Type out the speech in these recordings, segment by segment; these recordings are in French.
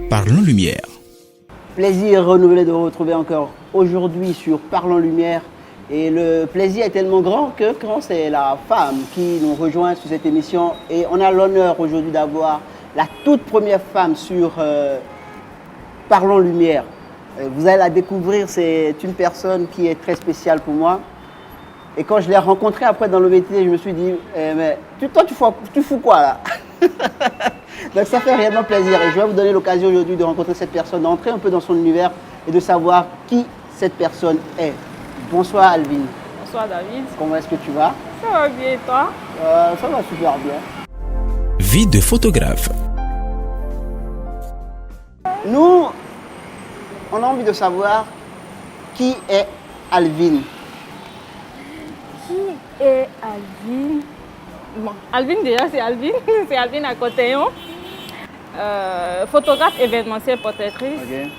Parlons Lumière. Plaisir renouvelé de vous retrouver encore aujourd'hui sur Parlons Lumière. Et le plaisir est tellement grand que quand c'est la femme qui nous rejoint sur cette émission, et on a l'honneur aujourd'hui d'avoir la toute première femme sur Parlons Lumière. Vous allez la découvrir, c'est une personne qui est très spéciale pour moi. Et quand je l'ai rencontrée après dans le métier, je me suis dit, mais toi tu fous quoi là? Donc ça fait réellement plaisir et je vais vous donner l'occasion aujourd'hui de rencontrer cette personne, d'entrer un peu dans son univers et de savoir qui cette personne est. Bonsoir Alvin. Bonsoir David. Comment est-ce que tu vas? Ça va bien et toi? Ça va super bien. Vie de photographe. Nous, on a envie de savoir qui est Alvin. Qui est Alvin? Bon, Alvin déjà c'est Alvin, c'est Alvin à Cotillon. Photographe événementiel portraitiste. Okay.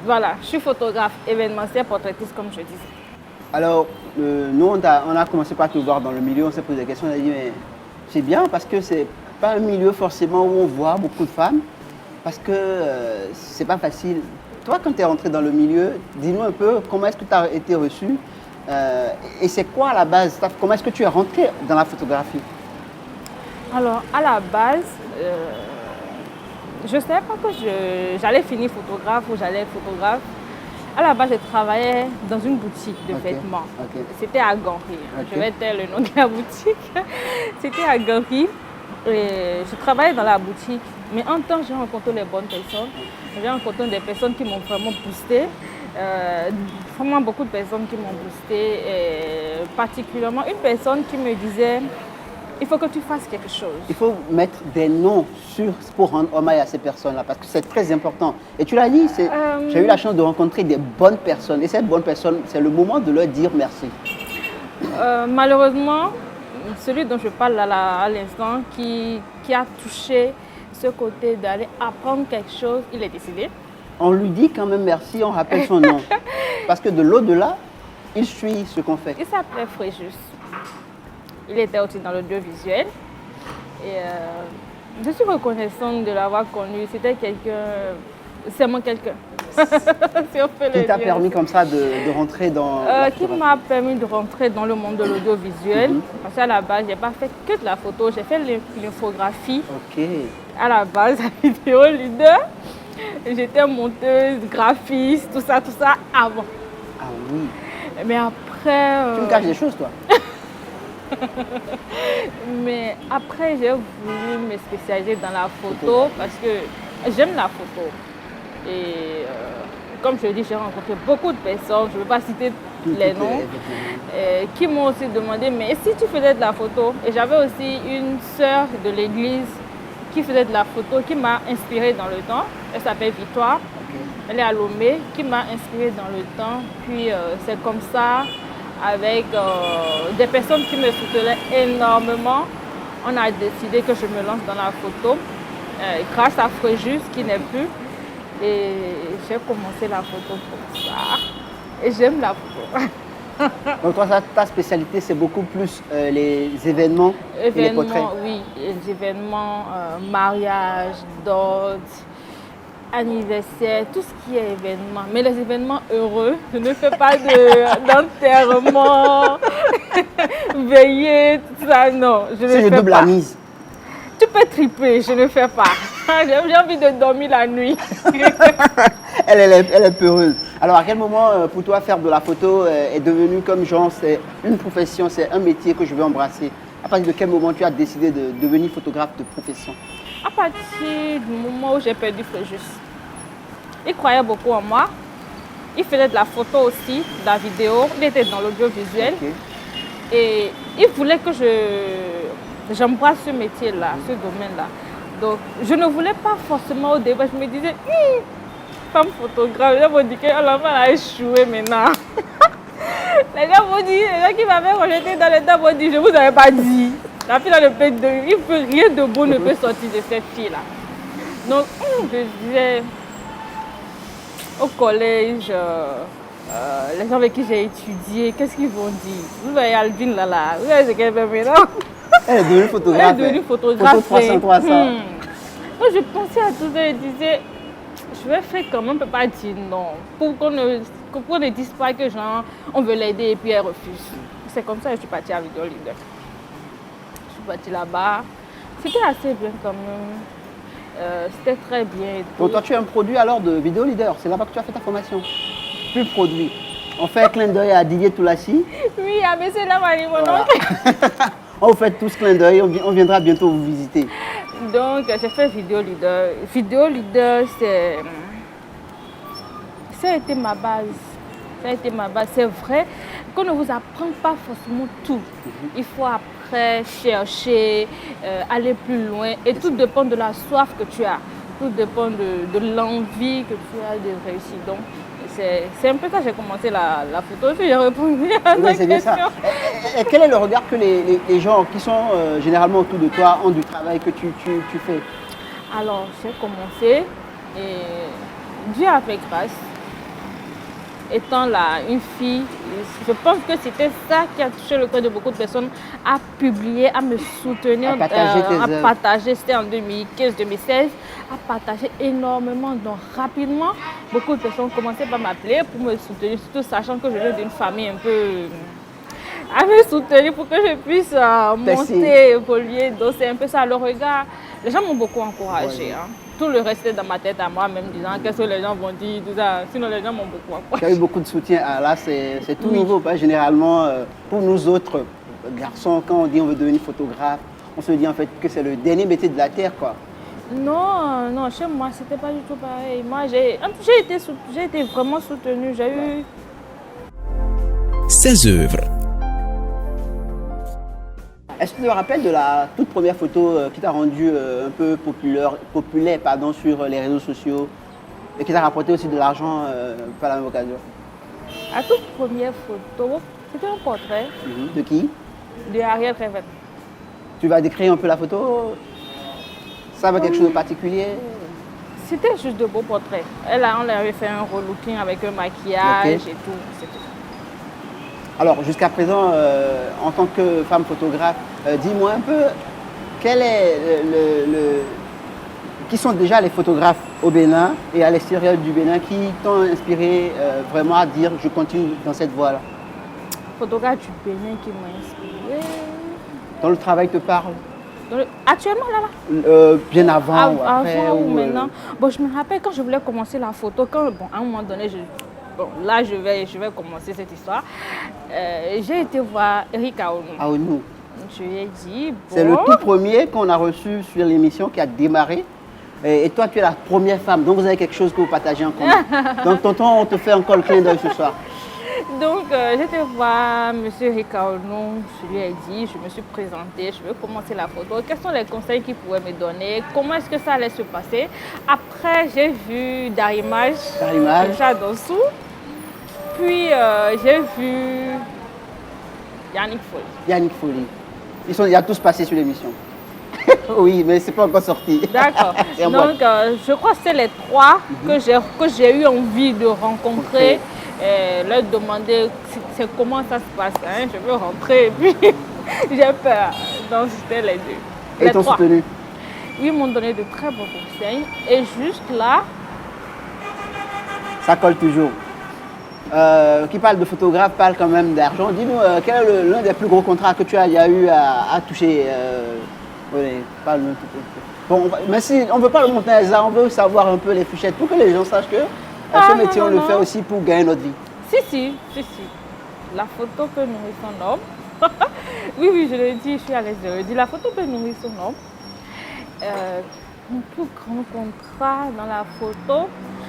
Voilà, je suis photographe événementiel portraitiste comme je disais. Alors, nous on a commencé par te voir dans le milieu, on s'est posé des questions, on a dit mais c'est bien parce que c'est pas un milieu forcément où on voit beaucoup de femmes, parce que c'est pas facile. Toi quand tu es rentré dans le milieu, dis-nous un peu comment est-ce que tu as été reçu et c'est quoi à la base, comment est-ce que tu es rentré dans la photographie? Alors à la base, je ne savais pas que j'allais finir photographe ou j'allais être photographe. À la base, je travaillais dans une boutique de vêtements. Okay. C'était à Gantry. Je vais taire le nom de la boutique. C'était à Gantry. Et je travaillais dans la boutique. Mais en temps, j'ai rencontré les bonnes personnes. J'ai rencontré des personnes qui m'ont vraiment boosté. Vraiment beaucoup de personnes qui m'ont boosté. Et particulièrement une personne qui me disait il faut que tu fasses quelque chose. Il faut mettre des noms pour rendre hommage à ces personnes-là, parce que c'est très important. Et tu l'as dit, j'ai eu la chance de rencontrer des bonnes personnes. Et ces bonnes personnes, c'est le moment de leur dire merci. Malheureusement, celui dont je parle à l'instant, qui a touché ce côté d'aller apprendre quelque chose, il est décédé. On lui dit quand même merci, on rappelle son nom. Parce que de l'au-delà, il suit ce qu'on fait. Il s'appelait Fréjus. Il était aussi dans l'audiovisuel. Et je suis reconnaissante de l'avoir connu. C'était quelqu'un, c'est moi quelqu'un. Si on peut le dire. Qui t'a permis comme ça de rentrer dans qui m'a permis de rentrer dans le monde de l'audiovisuel. Parce qu'à la base, je n'ai pas fait que de la photo, j'ai fait l'infographie. Ok. À la base, la vidéo leader. J'étais monteuse, graphiste, tout ça avant. Ah oui. Mais après... Tu me caches des choses, toi. Mais après, j'ai voulu me spécialiser dans la photo parce que j'aime la photo. Et comme je le dis, j'ai rencontré beaucoup de personnes, je ne veux pas citer les noms, qui m'ont aussi demandé, mais si tu faisais de la photo? Et j'avais aussi une sœur de l'église qui faisait de la photo, qui m'a inspirée dans le temps. Elle s'appelle Victoire, elle est à Lomé, qui m'a inspirée dans le temps. Puis c'est comme ça, avec des personnes qui me soutenaient énormément, on a décidé que je me lance dans la photo grâce à Fréjus qui n'est plus. Et j'ai commencé la photo comme ça. Et j'aime la photo. Donc toi, ta spécialité, c'est beaucoup plus les événements et les portraits? Oui, les événements, mariage, dot, anniversaire, tout ce qui est événement. Mais les événements heureux, je ne fais pas d'enterrement, veillée, tout ça, non. Je ne fais pas. C'est double la mise. Tu peux triper, je ne fais pas. J'ai envie de dormir la nuit. Elle est peureuse. Alors à quel moment pour toi faire de la photo est devenu comme genre c'est une profession, c'est un métier que je veux embrasser? À partir de quel moment tu as décidé de devenir photographe de profession? À partir du moment où j'ai perdu Fréjus. Il croyait beaucoup en moi. Il faisait de la photo aussi, de la vidéo. Il était dans l'audiovisuel. Okay. Et il voulait que j'embrasse ce métier-là, ce domaine-là. Donc, je ne voulais pas forcément au début. Je me disais, femme photographe, les gens vont dire que l'enfant a échoué maintenant. Les gens vont dire, les gens qui m'avaient rejeté dans les temps vont dire, je ne vous avais pas dit. La fille dans le pays, rien de beau ne peut sortir de cette fille-là. Donc, je disais, au collège, les gens avec qui j'ai étudié, qu'est-ce qu'ils vont dire? Vous voyez Alvin là, vous voyez ce qu'elle fait maintenant? Elle est devenue photographe. Elle est devenue photographe. Photo 300. Moi, je pensais à tout ça et disais, je vais faire comment on ne peut pas dire non. Pour qu'on ne dise pas que genre, on veut l'aider et puis elle refuse. C'est comme ça que je suis partie à Vidéo Leader. Je suis partie là-bas. C'était assez bien quand même. C'était très bien. Et tout. Donc toi, tu es un produit alors de Vidéo Leader. C'est là-bas que tu as fait ta formation. Plus produit. On fait un clin d'œil à Didier Toulassi. Oui, ah, mais c'est là mon Voilà. oncle. On vous fait tous clin d'œil. On viendra bientôt vous visiter. Donc, j'ai fait Vidéo Leader. Vidéo Leader, ça a été ma base. Ça a été ma base. C'est vrai qu'on ne vous apprend pas forcément tout. Il faut après chercher, aller plus loin. Et tout dépend de la soif que tu as. Tout dépend de l'envie que tu as de réussir. Donc, c'est un peu ça que j'ai commencé la photo. J'ai répondu à Oui, ta c'est bien question. ça. Et quel est le regard que les gens qui sont généralement autour de toi ont du travail que tu fais? Alors, j'ai commencé et Dieu a fait grâce. Étant là une fille, je pense que c'était ça qui a touché le cœur de beaucoup de personnes, à publier, à me soutenir, À partager tes œuvres. partager, c'était en 2015-2016, à partager énormément. Donc rapidement, beaucoup de personnes commençaient par m'appeler pour me soutenir, surtout sachant que je viens d'une famille un peu à me soutenir pour que je puisse monter, évoluer. Donc c'est un peu ça le regard. Les gens m'ont beaucoup encouragée. Ouais. Hein. Tout le reste est dans ma tête à moi, même disant qu'est-ce que les gens vont dire, tout ça. Sinon les gens m'ont beaucoup encouragée. Tu as eu beaucoup de soutien. Ah, là, c'est tout nouveau. Pas généralement, pour nous autres garçons, quand on dit on veut devenir photographe, on se dit en fait que c'est le dernier métier de la terre, quoi. Non, non, chez moi, c'était pas du tout pareil. Moi, j'ai été vraiment soutenue. J'ai eu... Ses œuvres. Est-ce que tu te rappelles de la toute première photo qui t'a rendu un peu populaire sur les réseaux sociaux et qui t'a rapporté aussi de l'argent par la même occasion? La toute première photo, c'était un portrait De qui? de Ariel Revette. Tu vas décrire un peu la photo? Ça va quelque chose de particulier? C'était juste de beaux portraits. On avait fait un relooking avec un maquillage Ok. et tout. C'est tout. Alors, jusqu'à présent, en tant que femme photographe, dis-moi un peu, quel est qui sont déjà les photographes au Bénin et à l'extérieur du Bénin qui t'ont inspiré vraiment à dire je continue dans cette voie-là? Photographe du Bénin qui m'a inspiré. Dont le travail te parle? Actuellement, là. Bien avant ou après? Avant ou ou, maintenant. Bon, je me rappelle quand je voulais commencer la photo, à un moment donné, là, je vais commencer cette histoire. J'ai été voir Eric Aonou. Aonou. Je lui ai dit, bon... C'est le tout premier qu'on a reçu sur l'émission qui a démarré. Et toi, tu es la première femme, donc vous avez quelque chose que vous partagez en commun. Donc, tonton, on te fait encore le clin d'œil ce soir. Donc, j'étais voir M. Ricaonou, je lui ai dit, je me suis présentée, je veux commencer la photo. Quels sont les conseils qu'il pouvait me donner? Comment est-ce que ça allait se passer? Après, j'ai vu Darimage, Dossou. Puis, j'ai vu Yannick Folly. Yannick Folly. Il a tous passé sur l'émission. Oui, mais c'est pas encore sorti. D'accord. Donc, je crois que c'est les trois que j'ai eu envie de rencontrer. Leur demander comment ça se passe. Hein. Je veux rentrer et puis j'ai peur. Donc, c'était les deux. Et ils t'ont soutenu? Ils m'ont donné de très bons conseils. Et juste là... Ça colle toujours. Qui parle de photographe parle quand même d'argent. Dis-nous, quel est l'un des plus gros contrats que tu as eu à toucher? Oui, parle-nous tout un peu. Bon, mais si on ne veut pas le monter à ça, on veut savoir un peu les fichettes pour que les gens sachent que ce métier, on le fait aussi pour gagner notre vie. Si. La photo peut nourrir son homme. Oui, je le dis, je suis à l'aise de le dire. La photo peut nourrir son homme. Mon plus grand contrat dans la photo,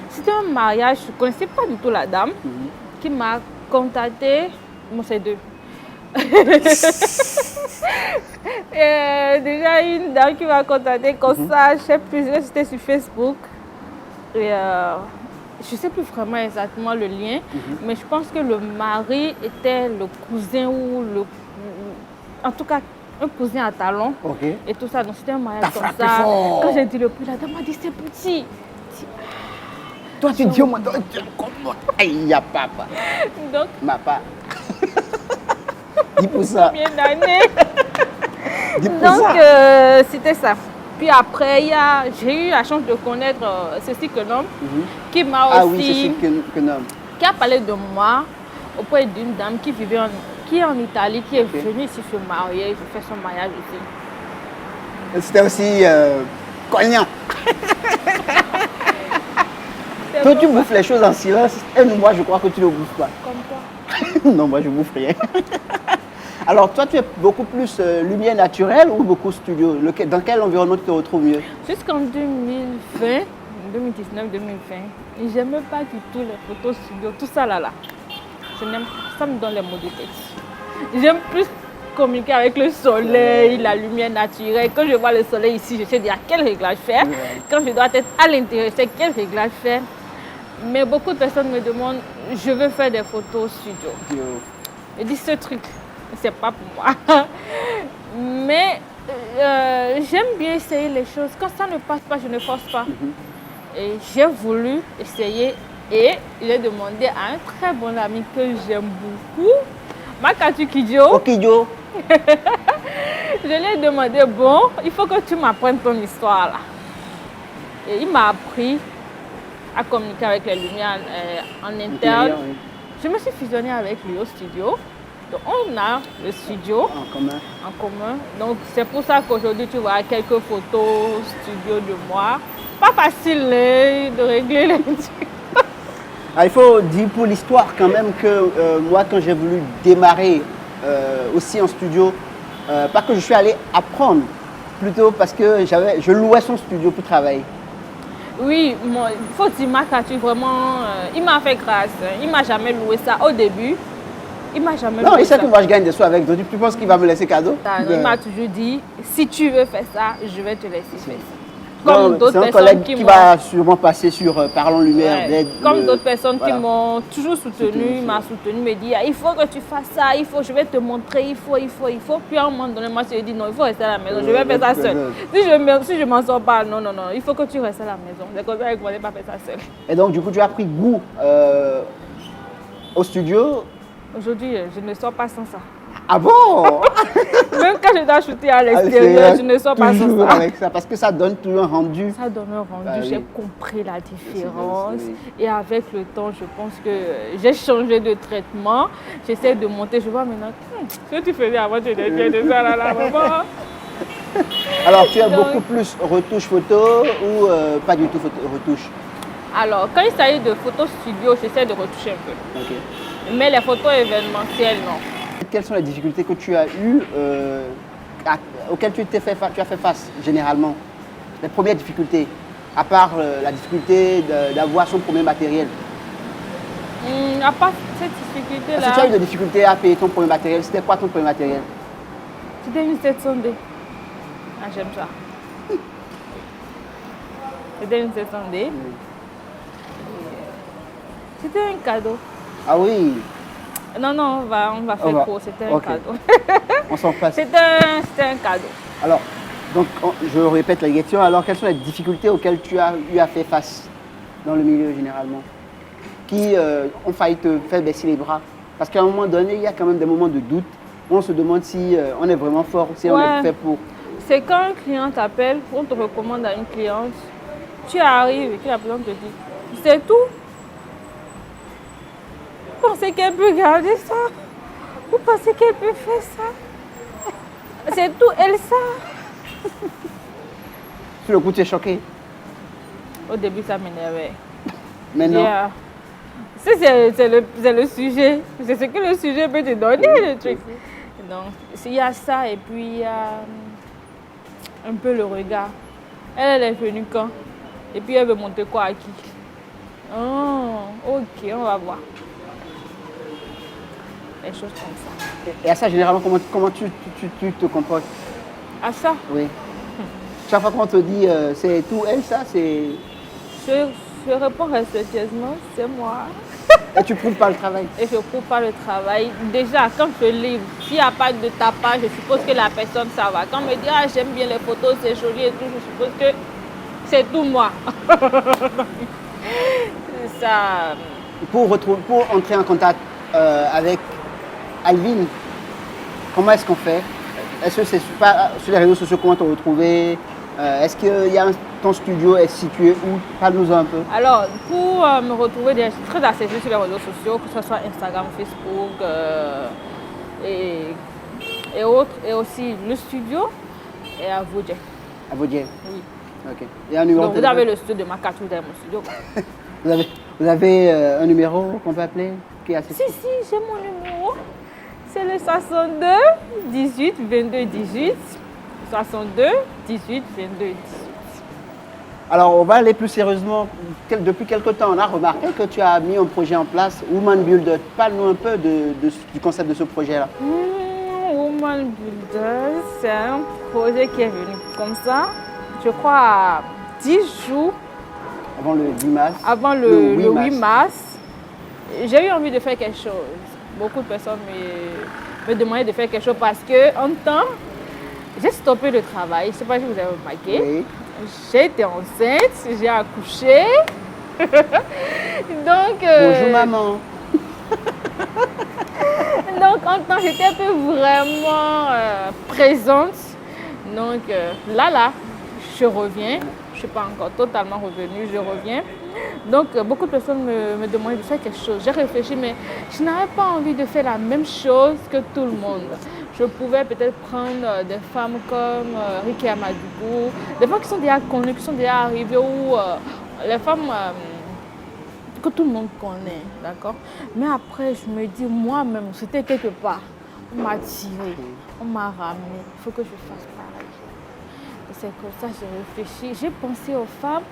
c'était un mariage. Je ne connaissais pas du tout la dame qui m'a contacté. Bon, c'est deux. Déjà une dame qui m'a contacté comme ça, je sais plus, c'était sur Facebook. Et je ne sais plus vraiment exactement le lien, mais je pense que le mari était le cousin ou en tout cas un cousin à talons et tout ça. Donc c'était un mariage comme ça. Fort. Quand j'ai dit le prix, la dame m'a dit c'est petit. Toi, tu dis au moins, aïe, y a papa. Donc, Ma part. Dis pour ça. combien d'années? Dis pour Donc ça. c'était ça. puis après, j'ai eu la chance de connaître Cécile Kenom, qui m'a aussi... Ah oui, Cécile Kenom. Qui a parlé de moi auprès d'une dame qui est en Italie, qui est venue ici se marier. J'ai fait son mariage aussi. C'était aussi cognant. Toi, tu bouffes les choses en silence. Et moi, je crois que tu ne bouffes pas. Comme toi. Non, moi, je bouffe rien. Alors, toi, tu es beaucoup plus lumière naturelle ou beaucoup studio? Dans quel environnement tu te retrouves mieux? Jusqu'en 2020, 2019, 2020, j'aimais pas du tout les photos studio, tout ça là. Je n'aime pas, ça me donne les maux de tête. J'aime plus communiquer avec le soleil, la lumière naturelle. Quand je vois le soleil ici, je sais dire quel réglage faire. Quand je dois être à l'intérieur, je sais quel réglage faire. Mais beaucoup de personnes me demandent, je veux faire des photos studio. Je dis ce truc, c'est pas pour moi. Mais j'aime bien essayer les choses. Quand ça ne passe pas, je ne force pas. Et j'ai voulu essayer et j'ai demandé à un très bon ami que j'aime beaucoup, Makatu Kidjo. Oh, Kidjo. Je lui ai demandé, bon, il faut que tu m'apprennes ton histoire là. Et il m'a appris à communiquer avec les lumières en interne. Oui. Je me suis fusionnée avec lui au studio. Donc on a le studio en commun. Donc c'est pour ça qu'aujourd'hui tu vois quelques photos studio de moi. Pas facile de régler les trucs. Il faut dire pour l'histoire quand même que moi quand j'ai voulu démarrer aussi en studio, pas que je suis allé apprendre, plutôt parce que je louais son studio pour travailler. Oui, il faut dire Makatu vraiment, il m'a fait grâce. Il m'a jamais loué ça au début. Il m'a jamais loué ça. Non, il sait que moi je gagne des sous avec toi. Tu penses qu'il va me laisser cadeau? Il m'a toujours dit, si tu veux faire ça, je vais te laisser faire ça. Comme d'autres personnes qui va sûrement passer sur Parlons Lumière. Comme d'autres personnes qui m'ont toujours soutenu, m'a soutenu, me dit il faut que tu fasses ça, je vais te montrer, il faut. Puis à un moment donné, moi je lui ai dit non, il faut rester à la maison, je vais faire ça seule. Si je m'en sors pas, non, il faut que tu restes à la maison. C'est comme ça que je ne vais pas faire ça seule. Et donc du coup, tu as pris goût au studio? Aujourd'hui, je ne sors pas sans ça. Ah bon? Même quand je dois shooter à l'extérieur, je ne sors pas sans ça. Avec ça. Parce que ça donne toujours un rendu. Ça donne un rendu, j'ai compris la différence. Et avec le temps, je pense que j'ai changé de traitement. J'essaie de monter, je vois maintenant, ce que tu faisais avant, tu étais bien de ça là, maman. Alors, tu as beaucoup plus retouche photo ou pas du tout retouche? Alors, quand il s'agit de photos studio, j'essaie de retoucher un peu. Okay. Mais les photos événementielles, non. Quelles sont les difficultés que tu as eues, auxquelles tu as fait face généralement? Les premières difficultés, à part la difficulté d'avoir son premier matériel. À part cette difficulté-là. Est-ce que tu as eu des difficultés à payer ton premier matériel? C'était quoi ton premier matériel? C'était une 700D. Ah, j'aime ça. C'était une 700D. C'était un cadeau. Ah oui. Non, on va faire court, c'était un cadeau. On s'en passe. C'était un cadeau. Alors, donc, je répète la question. Alors, quelles sont les difficultés auxquelles tu as eu à faire face dans le milieu généralement, qui ont failli te faire baisser les bras? Parce qu'à un moment donné, il y a quand même des moments de doute où on se demande si on est vraiment fort, si on est fait pour. C'est quand un client t'appelle, on te recommande à une cliente, tu arrives et que la personne te dit, c'est tout. Vous pensez qu'elle peut garder ça? Vous pensez qu'elle peut faire ça? C'est tout, elle ça. Sur le coup, tu es choqué? Au début, ça m'énervait. Maintenant? C'est le sujet. C'est ce que le sujet peut te donner, le truc. Donc, il y a ça et puis il y a un peu le regard. Elle est venue quand? Et puis elle veut monter quoi à qui? Oh, ok, on va voir. Des choses comme ça. Et à ça, généralement, comment tu te comportes? À ça? Oui. Chaque fois qu'on te dit c'est tout, elle, ça, c'est. Je réponds respectueusement, c'est moi. Et tu prouves pas le travail? Et je ne prouve pas le travail. Déjà, quand je livre, s'il n'y a pas de tapage, je suppose que la personne, ça va. Quand on me dit, ah, j'aime bien les photos, c'est joli et tout, je suppose que c'est tout moi. Ça. Pour entrer en contact avec Alvin, comment est-ce qu'on fait? Est-ce que c'est sur les réseaux sociaux, comment te retrouver? Est-ce que ton studio est situé où? Parle-nous un peu. Alors, pour me retrouver, je suis très accessible sur les réseaux sociaux, que ce soit Instagram, Facebook et autres. Et aussi le studio est à Vaudjé. À Vaudjé? Oui. Ok. Et un numéro Donc, de vous avez téléphone? le studio de ma carte, vous avez mon studio. Vous avez un numéro qu'on peut appeler qui est accessible? Si, j'ai mon numéro. C'est le 62 18 22 18. 62 18 22 18. Alors, on va aller plus sérieusement. Depuis quelque temps, on a remarqué que tu as mis un projet en place, Woman Builder. Parle-nous un peu du concept de ce projet-là. Woman Builder, c'est un projet qui est venu comme ça, je crois, à 10 jours Avant le 10 mars. avant le 8 mars. J'ai eu envie de faire quelque chose. Beaucoup de personnes me demandaient de faire quelque chose parce qu'en temps, j'ai stoppé le travail. Je ne sais pas si vous avez remarqué. Oui. J'ai été enceinte, j'ai accouché. Donc, Bonjour maman. donc, en temps, j'étais un peu vraiment présente. Donc, là, je reviens. Je ne suis pas encore totalement revenue, je reviens. Donc, beaucoup de personnes me demandaient de faire quelque chose. J'ai réfléchi, mais je n'avais pas envie de faire la même chose que tout le monde. Je pouvais peut-être prendre des femmes comme Ricky Amadougou, des femmes qui sont déjà connues, qui sont déjà arrivées, ou les femmes que tout le monde connaît, d'accord? Mais après, je me dis, moi-même, c'était quelque part. On m'a tiré, on m'a ramené, il faut que je fasse pareil. Et c'est comme ça que j'ai réfléchi. J'ai pensé aux femmes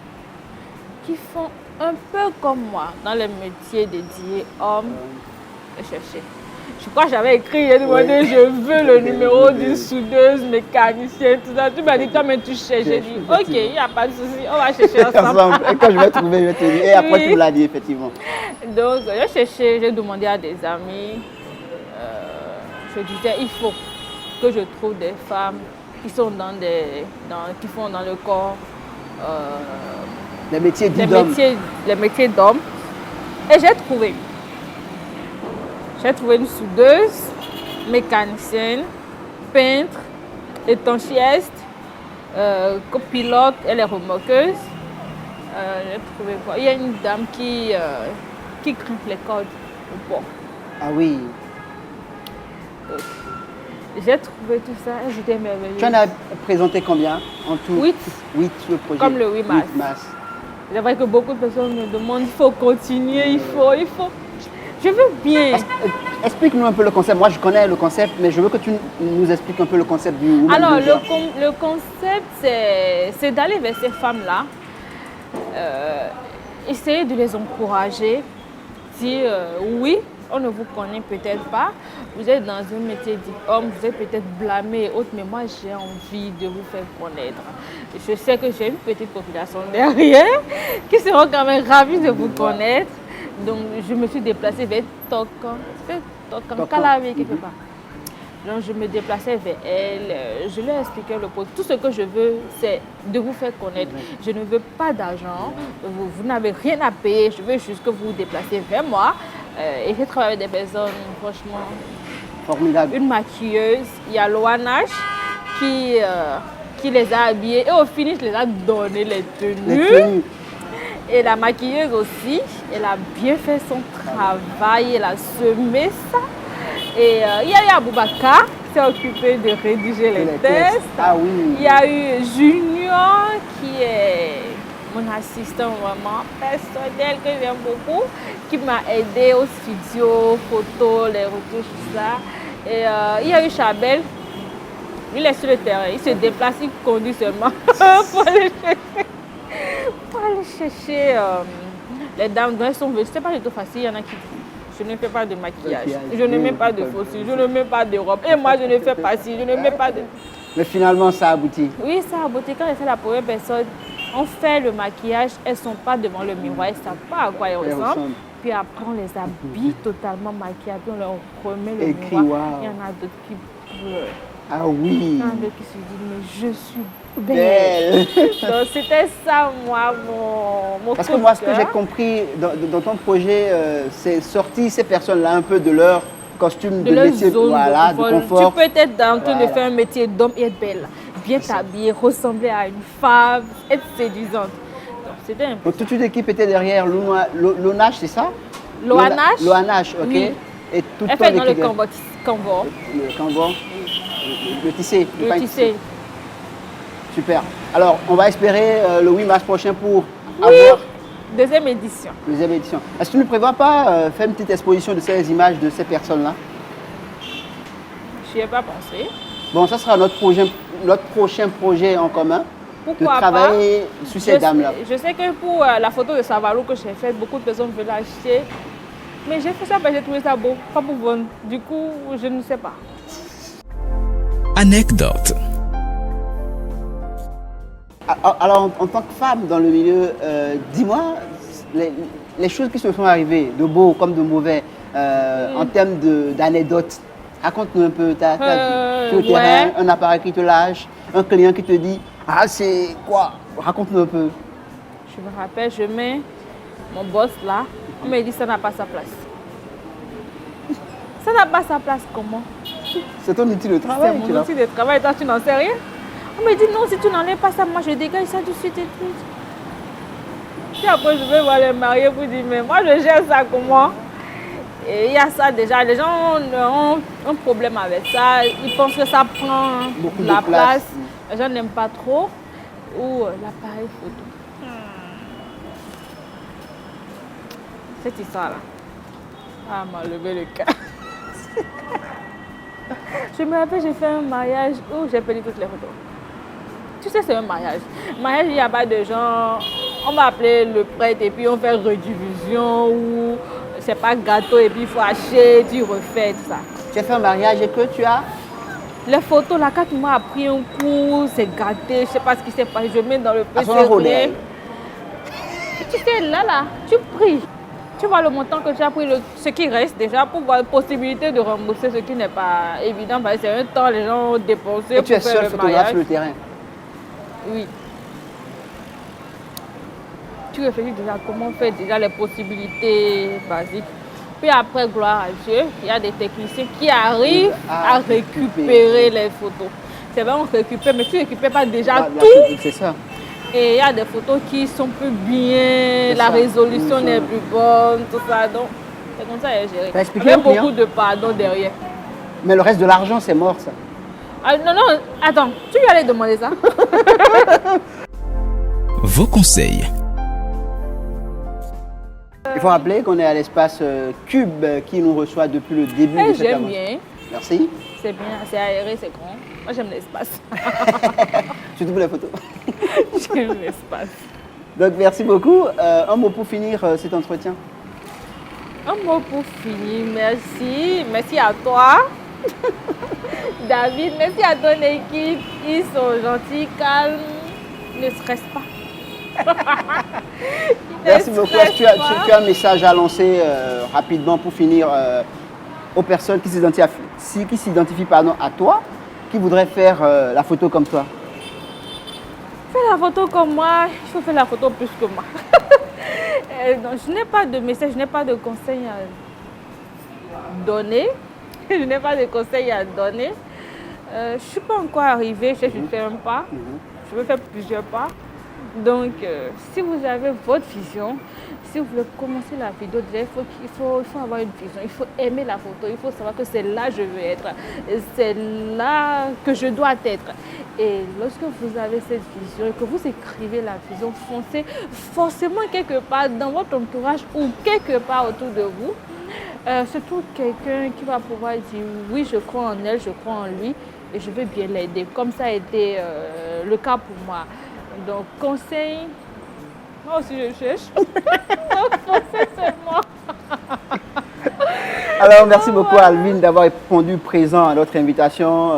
qui font un peu comme moi dans les métiers dédiés hommes et chercher. Je crois que j'avais écrit, j'ai demandé, je veux le numéro d'une soudeuse, mécanicienne, tout ça. Tu m'as dit, toi, mais tu cherches. J'ai dit, ok, il n'y a pas de souci, on va chercher ensemble. Et quand je vais trouver, je vais te dire. Et après, Oui. tu me l'as dit, effectivement. Donc, j'ai cherché, j'ai demandé à des amis. Je disais, il faut que je trouve des femmes qui sont qui font dans le corps Les métiers dits d'hommes. les métiers d'hommes. Et j'ai trouvé. J'ai trouvé une soudeuse, mécanicienne, peintre, étanchiste, copilote, elle est remorqueuse. J'ai trouvé quoi? Il y a une dame qui grimpe les cordes au port. Ah oui. J'ai trouvé tout ça et j'étais merveilleuse. Tu en as présenté combien en tout? 8. 8 le projet. Comme le 8 mars. 8 mars. C'est vrai que beaucoup de personnes me demandent, il faut continuer, il faut. Je veux bien. Explique-nous un peu le concept. Moi, je connais le concept, mais je veux que tu nous expliques un peu le concept du Woman Alors, Builder. le concept, c'est d'aller vers ces femmes-là, essayer de les encourager, dire oui, on ne vous connaît peut-être pas, vous êtes dans un métier d'homme, vous êtes peut-être blâmé et autres, mais moi j'ai envie de vous faire connaître. Je sais que j'ai une petite population derrière qui seront quand même ravis de vous connaître. Donc je me suis déplacée vers Tokan, Calavi quelque part. Donc je me déplaçais vers elle, je lui ai expliqué le projet. Tout ce que je veux, c'est de vous faire connaître. Je ne veux pas d'argent, vous n'avez rien à payer, je veux juste que vous vous déplacez vers moi. Et j'ai travaillé avec des personnes, franchement, Formidable. une maquilleuse, il y a Loanash qui les a habillées et au finish, les a donné les Les tenues. tenues. Et la maquilleuse aussi, elle a bien fait son travail, elle a semé ça. Et il y a eu Aboubaka qui s'est occupé de rédiger les tests. Ah oui. Il y a eu Junior qui est mon assistant vraiment personnel que j'aime beaucoup, qui m'a aidé au studio, photos, les retouches, tout ça. Et il y a eu Chabel, lui il est sur le terrain, il se déplace, il conduit seulement pour aller chercher les dames dont elles sont venues. Ce n'est pas du tout facile, il y en a qui disent, je ne fais pas de maquillage, je ne mets pas de faux cils, je ne mets pas de robe, et moi je ne fais pas ci, je ne mets pas de... Mais finalement, ça aboutit. Oui, ça a abouti. Quand j'ai fait la première personne, on fait le maquillage, elles ne sont pas devant le miroir, elles ne savent pas à quoi elles ressemblent. Puis après, on les habille totalement maquillées, puis on leur remet le Écrit, miroir. wow. Il y en a d'autres qui pleurent. Ah oui. Il y en a d'autres qui se disent, mais je suis belle. Donc c'était ça, moi, mon Parce coup que de moi, ce que cœur. j'ai compris dans ton projet, c'est sortir ces personnes-là un peu de leur costume de leur métier, zone voilà, de confort. Tu peux être en train de Voilà. faire un métier d'homme et être belle, bien t'habiller, ressembler à une femme, être séduisante. Donc, c'était un peu. Donc toute l'équipe était derrière l'ONACH, c'est ça? L'ONACH. L'ONACH, ok. Oui. Et toute Elle ton fait dans le équipe. Canva. Le Kanban, le tissé. Le pain tissé. Super. Alors, on va espérer le 8 mars prochain pour Oui. avoir Deuxième édition. la deuxième édition. Est-ce que tu ne prévois pas faire une petite exposition de ces images de ces personnes-là? Je n'y ai pas pensé. Bon, ça sera notre prochain projet en commun. Pourquoi de travailler sur ces dames-là. Je sais que pour la photo de Savarou que j'ai faite, beaucoup de personnes veulent l'acheter. Mais j'ai fait ça parce que j'ai trouvé ça beau, pas pour vendre. Du coup, je ne sais pas. Anecdote. Alors, en tant que femme dans le milieu, dis-moi les choses qui se sont arrivées, de beau comme de mauvais, en termes d'anecdotes. Raconte-nous un peu ta vie. Sur le terrain, un appareil qui te lâche, un client qui te dit « Ah, c'est quoi ?» Raconte-nous un peu. Je me rappelle, je mets mon boss là, on me dit « Ça n'a pas sa place. » Ça n'a pas sa place comment? C'est ton outil de travail. C'est mon outil de travail, toi tu n'en sais rien. On me dit non, si tu n'enlèves pas ça, moi je dégage ça tout de suite et tout. Puis après je vais voir les mariés pour dire mais moi je gère ça comment? Et il y a ça déjà, les gens ont un problème avec ça, ils pensent que ça prend beaucoup la de place. Les gens n'aiment pas trop. Ou l'appareil photo. Cette histoire-là, ah, m'a levé le cœur. Je me rappelle, j'ai fait un mariage où j'ai perdu toutes les photos. Tu sais, c'est un mariage. Mariage, il n'y a pas de gens. On va appeler le prêtre et puis on fait redivision ou c'est pas gâteau et puis il faut acheter, tu refais, tout ça. Tu as fait un mariage et que tu as? Les photos, la carte m'a pris un coup, c'est gâté, je sais pas ce qui s'est passé. Je mets dans le PC. Tu sais, là, tu pries. Tu vois le montant que tu as pris, ce qui reste déjà pour voir la possibilité de rembourser ce qui n'est pas évident. Parce que c'est un temps, les gens ont dépensé et tu es pour faire seul le photographe mariage. sur le terrain? Oui. Tu réfléchis déjà comment faire déjà les possibilités basiques. Puis après, gloire à Dieu, il y a des techniciens qui arrivent à récupérer les photos. C'est vrai, on récupère, mais tu ne récupères pas déjà tout. C'est ça. Et il y a des photos qui sont plus bien, la résolution n'est plus bonne, tout ça. Donc, c'est comme ça que j'ai géré. Avec beaucoup de pardon derrière. Mais le reste de l'argent, c'est mort, ça. Ah, non, attends, tu lui allais demander ça? Vos conseils. Il faut rappeler qu'on est à l'espace Cube qui nous reçoit depuis le début de cette J'aime bien. Merci. C'est bien, c'est aéré, c'est grand. Moi, j'aime l'espace. Surtout pour les photos. J'aime l'espace. Donc, merci beaucoup. Un mot pour finir cet entretien. Un mot pour finir. Merci. Merci à toi, David. Merci à ton équipe. Ils sont gentils, calmes. Ne stresse pas. Merci beaucoup. Est-ce que tu as un message à lancer rapidement pour finir aux personnes qui s'identifient à toi, qui voudraient faire la photo comme toi? Faire la photo comme moi, il faut faire la photo plus que moi. Donc, je n'ai pas de message, je n'ai pas de conseils à donner. Je n'ai pas de conseils à donner. Je ne suis pas encore arrivée, je ne fais un pas. Je veux faire plusieurs pas. Donc, si vous avez votre vision, si vous voulez commencer la vidéo, déjà, il faut avoir une vision, il faut aimer la photo, il faut savoir que c'est là que je veux être, c'est là que je dois être. Et lorsque vous avez cette vision et que vous écrivez la vision, foncez forcément quelque part dans votre entourage ou quelque part autour de vous. C'est tout quelqu'un qui va pouvoir dire oui, je crois en elle, je crois en lui et je veux bien l'aider. Comme ça a été le cas pour moi. Donc, conseil, moi aussi je cherche. Donc, foncez seulement. Alors, merci beaucoup Alvin d'avoir répondu présent à notre invitation.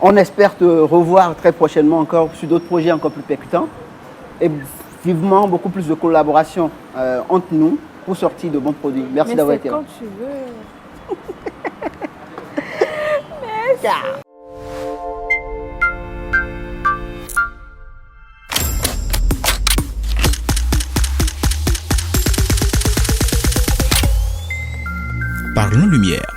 On espère te revoir très prochainement encore sur d'autres projets encore plus percutants. Et vivement beaucoup plus de collaboration entre nous pour sortir de bons produits. Merci d'avoir été là. Quand tu veux. Merci. Parlons Lumière.